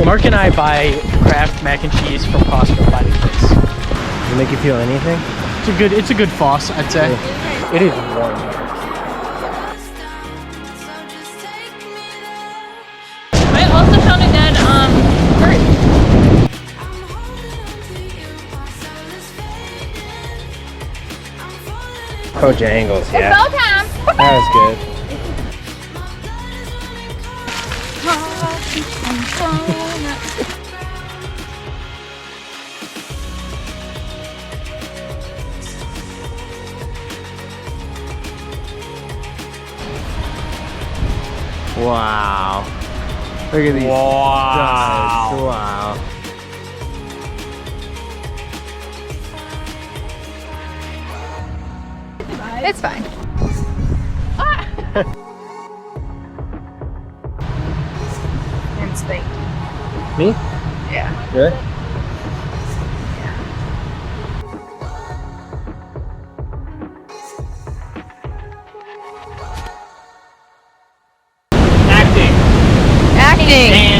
Mark and I buy Kraft mac and cheese from Costco by the case. Does it make you feel anything? It's a good sauce, I'd say. It is warm. I also found a dead bird. Bojangles, yeah. It's time. That was good. Wow. Look at these studs. Wow. It's fine. Instinct. Me? Yeah. Really? Acting.